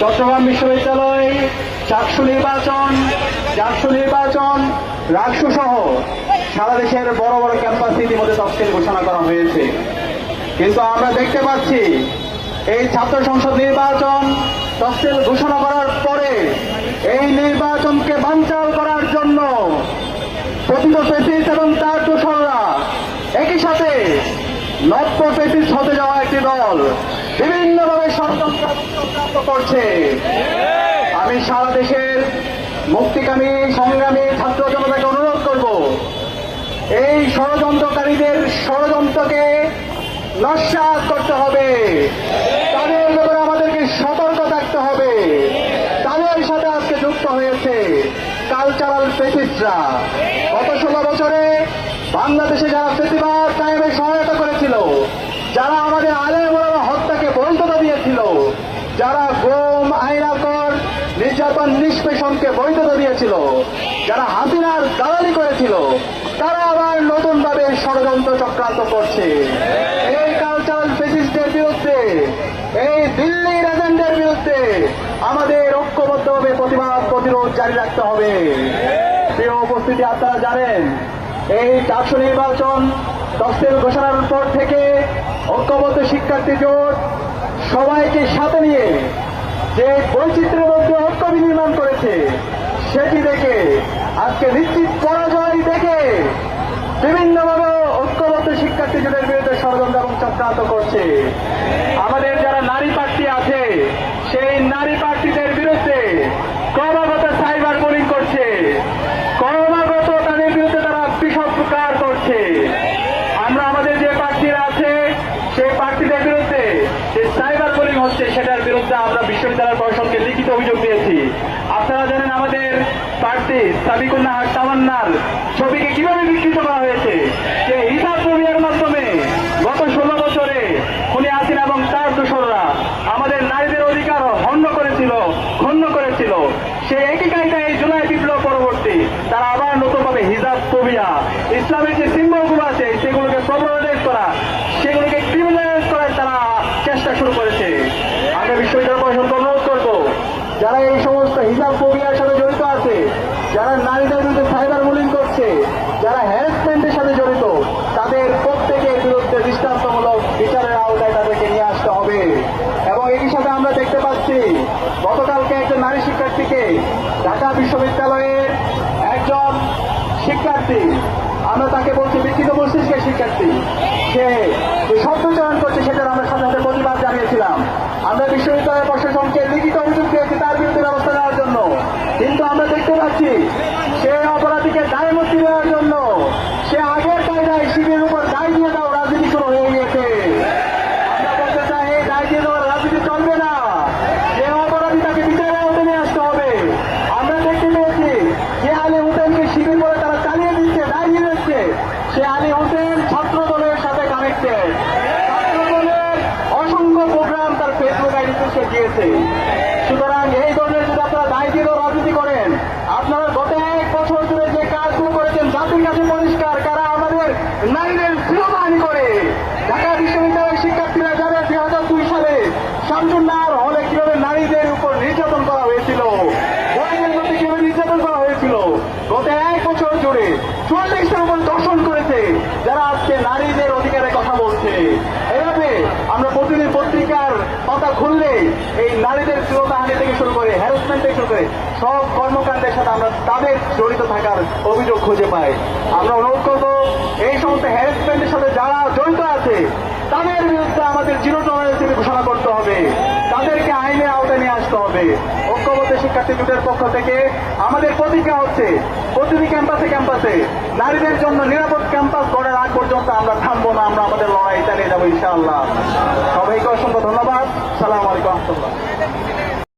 চট্টগ্রাম বিশ্ববিদ্যালয় চাকসু নির্বাচন রাকসু সহ সারা দেশের বড় বড় ক্যাম্পাসে ইতিমধ্যে তফসিল ঘোষণা করা হয়েছে। কিন্তু আমরা দেখতে পাচ্ছি এই ছাত্র সংসদ নির্বাচন তফসিল ঘোষণা করার পরে এই নির্বাচনকে বানচাল করার জন্য প্রকৃত ফ্যাসিস্ট এবং তার দোসররা একই সাথে নব্য ফ্যাসিস্ট হতে যাওয়া একটি দল বিভিন্নভাবে ষড়যন্ত্র করছে। আমি সারা দেশের মুক্তিকামী সংগ্রামী ছাত্র জনতাকে অনুরোধ করব, এই ষড়যন্ত্রকারীদের ষড়যন্ত্রকে নস্যাৎ করতে হবে। তাদের ব্যাপারে আমাদেরকে সতর্ক থাকতে হবে। তাদের সাথে আজকে যুক্ত হয়েছে কালচারাল ফ্যাসিস্টরা। গত 16 বছরে বাংলাদেশে যারা ফ্যাসিবাদ কায়েমে সহায়তা করেছিল, যারা আমাদের আলেম ওলামা হত্যাকে বৈধতা দিয়েছিল, যারা গুম, আইনাকর, নির্যাতন, নিষ্পেষণকে বৈধতা দিয়েছিল, যারা হাসিনার দালালি করেছিল, তারা আবার নতুন ভাবে ষড়যন্ত্র চক্রান্ত করছে। এই কালচারাল ফ্যাসিস্টদের বিরুদ্ধে, এই দিল্লির এজেন্টদের বিরুদ্ধে আমাদের ঐক্যবদ্ধভাবে প্রতিবাদ প্রতিরোধ জারি রাখতে হবে। প্রিয় উপস্থিতি, আপনারা জানেন এই চাকসু নির্বাচন তফসিল ঘোষণার পর থেকে ঐক্যবদ্ধ শিক্ষার্থী জোট সবাইকে সাথে নিয়ে যে বৈচিত্র্যের মধ্যে ঐক্য বিনির্মাণ করেছে, সেটি দেখে আজকে নিশ্চিত পরাজয় দেখে বিভিন্নভাবে ঐক্যবদ্ধ শিক্ষার্থী জোটের বিরুদ্ধে ষড়যন্ত্র এবং চক্রান্ত করছে। আমাদের যারা নারী প্রার্থী আছে, সেই নারী প্রার্থীদের বিরুদ্ধে ক্রমাগত সাইবার বুলিং করছে, ক্রমাগত তাদের বিরুদ্ধে তারা বিষপ্রকার করছে। আমরা আমাদের যে প্রার্থীরা আছে সেই প্রার্থীদের বিরুদ্ধে যে সাইবার বুলিং হচ্ছে, সেটার বিরুদ্ধে আমরা বিশ্ববিদ্যালয় প্রশাসনকে লিখিত অভিযোগ দিয়েছি। আপনারা জানেন আমাদের প্রার্থী সাবিকুল্লাহ তামান্নার ছবিকে কিভাবে বিকৃত করা হয়েছে, যে হিসাব প্রক্রিয়ার মাধ্যমে গত 16 বছরে খুনি হাসিনা এবং তার দোসররা আমাদের নারীদের অধিকার ক্ষুণ্ণ করেছিল। সেই একই কায়দায় এই জুলাই বিপ্লব পরবর্তী তারা আবার নতুনভাবে হিজাব ফোবিয়া, ইসলামের যে সিম্বলগুলো আছে সেগুলোকে প্রবলেমাইজ করা, সেগুলোকে ক্রিমিনালাইজ করার তারা চেষ্টা শুরু করেছে। আমরা বিশ্ববিদ্যালয় প্রশাসনকে অনুরোধ করব, যারা এই সমস্ত হিজাব ফোবিয়ার সাথে জড়িত আছে, যারা নারীদের বিরুদ্ধে সাইবার বুলিং করছে, যারা হ্যারাসমেন্টের সাথে জড়িত, তাদের প্রত্যেকের বিরুদ্ধে দৃষ্টান্তমূলক বিচারের আওতায় তাদেরকে নিয়ে আসতে হবে। এবং একই সাথে আমরা দেখতে পাচ্ছি গতকালকে একজন নারী শিক্ষার্থীকে ঢাকা বিশ্ববিদ্যালয়ের একজন শিক্ষার্থী, আমরা তাকে বলছি বিকৃত মস্তিষ্কের শিক্ষার্থী, সে শব্দ চয়ন করছে, সেটার আমরা সাথে সাথে প্রতিবাদ জানিয়েছিলাম। আমরা বিশ্ববিদ্যালয় প্রশাসনকে লিখিত অভিযোগ দিয়েছি তার বিরুদ্ধে ব্যবস্থা নেওয়ার জন্য। কিন্তু আমরা দেখতে পাচ্ছি সে অপরাধীকে দায় মুক্তি দেওয়ার জন্য সে আগের কায়দায় শিবিরের উপর দায় দিয়ে দেওয়া রাজনীতি শুরু হয়ে গিয়েছে। আমরা বলতে চাই এই দায় দিয়ে দেওয়ার রাজনীতি চলবে না। যে অপরাধী তাকে বিচারের আওতায় নিয়ে আসতে হবে। আমরা দেখতে পেয়েছি যে আলী হোসেনকে শিবির করে তারা চালিয়ে দিচ্ছে, দায় দিয়ে দিচ্ছে, সে আলী হোসেন ছাত্র দলের সাথে কানেক্টেড। ছাত্র দলের অসংখ্য প্রোগ্রাম তার ফেসবুক আইডিতে সে দিয়েছে। সুতরাং এই ধরনের যদি আপনারা দায় দিয়ে রাজনীতি করেন, আপনারা গত 1 বছর ধরে যে কাজগুলো করেছেন জাতির কাছে পরিষ্কার, কারা আমাদের নারীদের শ্লীলতাহানি করে। ঢাকা বিশ্ববিদ্যালয়ের শিক্ষার্থীরা যারা 2002 সালে শামসুন্নাহর হলে কিভাবে নারীদের উপর নির্যাতন করা হয়েছিল, নারীদের মধ্যে কিভাবে নির্যাতন করা হয়েছিল, গত 1 বছর জুড়ে 44টার উপর দর্শন করেছে, যারা আজকে নারীদের অধিকারের কথা বলছে। এভাবে আমরা প্রতিদিন পত্রিকার পাতা খুললে এই নারীদের শ্লীলতাহানি থেকে শুরু করে হ্যারাসমেন্ট থেকে শুরু করে সব কর্মকাণ্ডের সাথে আমরা তাদের জড়িত থাকার অভিযোগ খুঁজে পাই। আমরা অনুরোধ করব এই সমস্ত হ্যারাসমেন্টের সাথে যারা জড়িত আছে তাদের বিরুদ্ধে আমাদের জিরো টলারেন্স ঘোষণা করতে হবে, তাদেরকে আইনের আওতায় নিয়ে আসতে হবে। ঐক্যবদ্ধ শিক্ষার্থী জোটের পক্ষ থেকে আমাদের প্রতিজ্ঞা হচ্ছে প্রতিটি ক্যাম্পাসে নারীদের জন্য নিরাপদ ক্যাম্পাস গড়ার আগ পর্যন্ত আমরা থামবো না, আমরা আমাদের লড়াই চালিয়ে যাবো ইনশাআল্লাহ।